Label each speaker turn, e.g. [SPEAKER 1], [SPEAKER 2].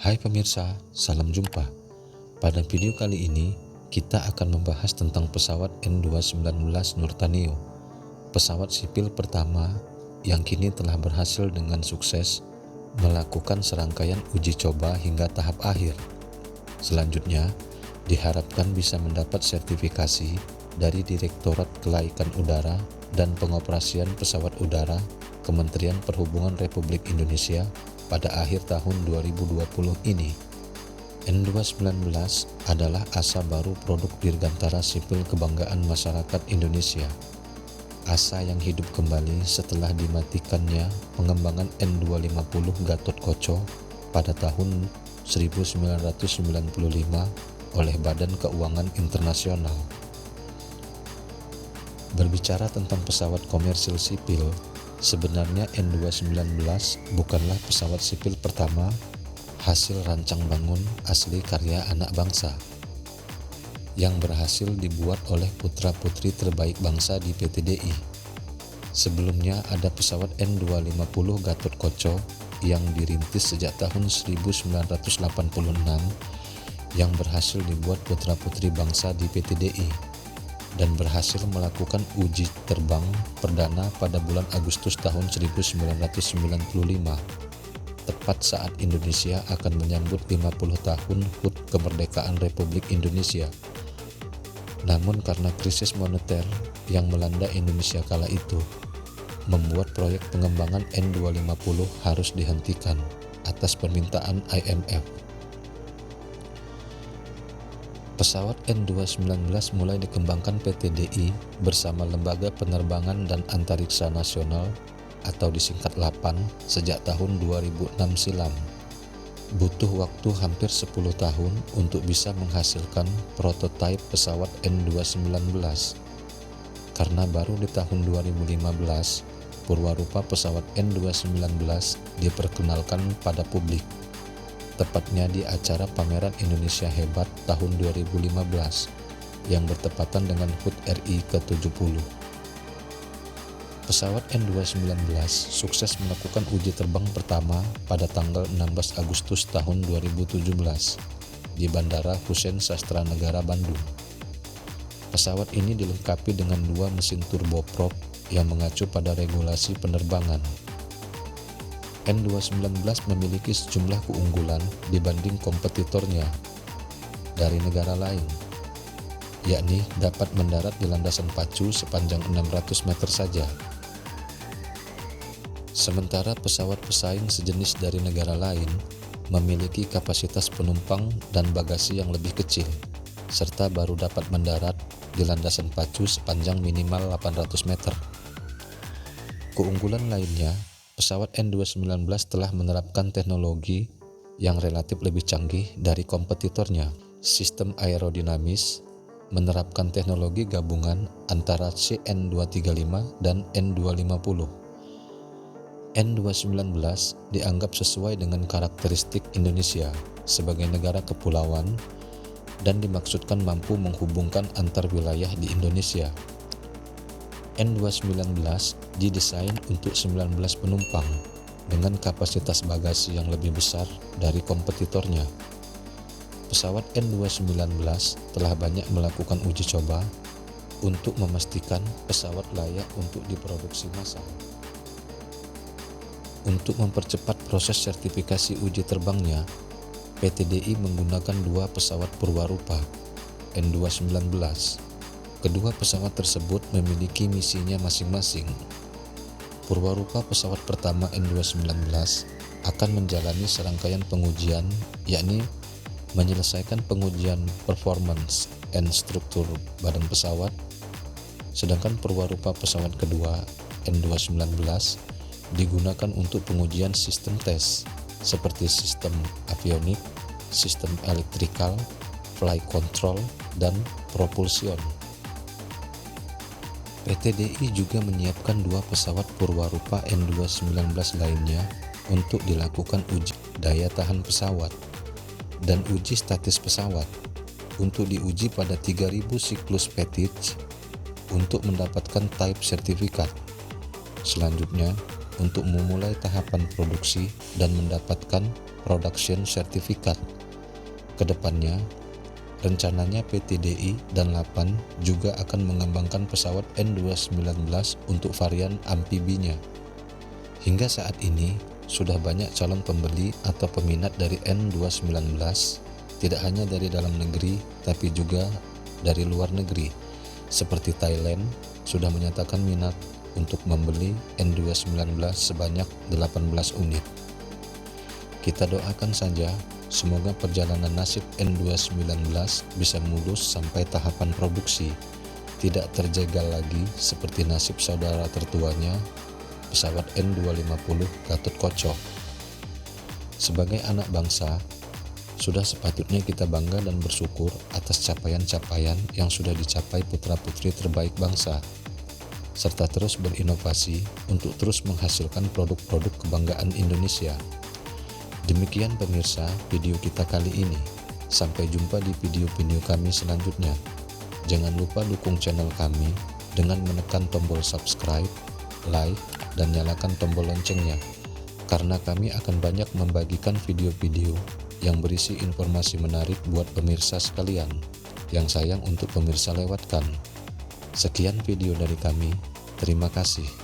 [SPEAKER 1] Hai pemirsa, salam jumpa. Pada video kali ini, kita akan membahas tentang pesawat N219 Nurtanio, pesawat sipil pertama yang kini telah berhasil dengan sukses melakukan serangkaian uji coba hingga tahap akhir. Selanjutnya, diharapkan bisa mendapat sertifikasi dari Direktorat Kelaikan Udara dan Pengoperasian Pesawat Udara Kementerian Perhubungan Republik Indonesia pada akhir tahun 2020 ini. N219 adalah asa baru produk dirgantara sipil kebanggaan masyarakat Indonesia. Asa yang hidup kembali setelah dimatikannya pengembangan N250 Gatotkaca pada tahun 1995 oleh Badan Keuangan Internasional. Berbicara tentang pesawat komersil sipil, sebenarnya N219 bukanlah pesawat sipil pertama hasil rancang bangun asli karya anak bangsa yang berhasil dibuat oleh putra-putri terbaik bangsa di PT DI. Sebelumnya ada pesawat N250 Gatotkaca yang dirintis sejak tahun 1986 yang berhasil dibuat putra-putri bangsa di PT DI dan berhasil melakukan uji terbang perdana pada bulan Agustus tahun 1995, tepat saat Indonesia akan menyambut 50 tahun HUT kemerdekaan Republik Indonesia. Namun karena krisis moneter yang melanda Indonesia kala itu, membuat proyek pengembangan N250 harus dihentikan atas permintaan IMF. Pesawat N219 mulai dikembangkan PT DI bersama Lembaga Penerbangan dan Antariksa Nasional atau disingkat LAPAN sejak tahun 2006 silam. Butuh waktu hampir 10 tahun untuk bisa menghasilkan prototipe pesawat N219. Karena baru di tahun 2015, purwarupa pesawat N219 diperkenalkan pada publik. Tepatnya di acara Pameran Indonesia Hebat tahun 2015 yang bertepatan dengan HUT RI ke-70. Pesawat N219 sukses melakukan uji terbang pertama pada tanggal 16 Agustus tahun 2017 di Bandara Hussein Sastranegara Bandung. Pesawat ini dilengkapi dengan 2 mesin turboprop yang mengacu pada regulasi penerbangan. N219 memiliki sejumlah keunggulan dibanding kompetitornya dari negara lain, yakni dapat mendarat di landasan pacu sepanjang 600 meter saja. Sementara pesawat pesaing sejenis dari negara lain memiliki kapasitas penumpang dan bagasi yang lebih kecil, serta baru dapat mendarat di landasan pacu sepanjang minimal 800 meter. Keunggulan lainnya, pesawat N219 telah menerapkan teknologi yang relatif lebih canggih dari kompetitornya. Sistem aerodinamis menerapkan teknologi gabungan antara CN235 dan N250. N219 dianggap sesuai dengan karakteristik Indonesia sebagai negara kepulauan dan dimaksudkan mampu menghubungkan antar wilayah di Indonesia. N219 didesain untuk 19 penumpang dengan kapasitas bagasi yang lebih besar dari kompetitornya. Pesawat N219 telah banyak melakukan uji coba untuk memastikan pesawat layak untuk diproduksi massal. Untuk mempercepat proses sertifikasi uji terbangnya, PT DI menggunakan 2 pesawat purwarupa N219. Kedua pesawat tersebut memiliki misinya masing-masing. Purwarupa pesawat pertama N219 akan menjalani serangkaian pengujian, yakni menyelesaikan pengujian performance and struktur badan pesawat, sedangkan purwarupa pesawat kedua N219 digunakan untuk pengujian sistem tes seperti sistem avionik, sistem elektrikal, flight control, dan propulsion. PT DI juga menyiapkan 2 pesawat purwarupa N219 lainnya untuk dilakukan uji daya tahan pesawat dan uji statis pesawat untuk diuji pada 3000 siklus PTIC untuk mendapatkan type sertifikat. Selanjutnya, untuk memulai tahapan produksi dan mendapatkan production certificate. Kedepannya, rencananya PT DI dan Lapan juga akan mengembangkan pesawat N219 untuk varian amfibinya. Hingga saat ini, sudah banyak calon pembeli atau peminat dari N219, tidak hanya dari dalam negeri, tapi juga dari luar negeri. Seperti Thailand, sudah menyatakan minat untuk membeli N219 sebanyak 18 unit. Kita doakan saja semoga perjalanan nasib N219 bisa mulus sampai tahapan produksi, tidak terjegal lagi seperti nasib saudara tertuanya pesawat N250 Gatot Kocok. Sebagai anak bangsa, sudah sepatutnya kita bangga dan bersyukur atas capaian-capaian yang sudah dicapai putra-putri terbaik bangsa, serta terus berinovasi untuk terus menghasilkan produk-produk kebanggaan Indonesia. Demikian pemirsa video kita kali ini. Sampai jumpa di video-video kami selanjutnya. Jangan lupa dukung channel kami dengan menekan tombol subscribe, like, dan nyalakan tombol loncengnya, karena kami akan banyak membagikan video-video yang berisi informasi menarik buat pemirsa sekalian yang sayang untuk pemirsa lewatkan. Sekian video dari kami. Terima kasih.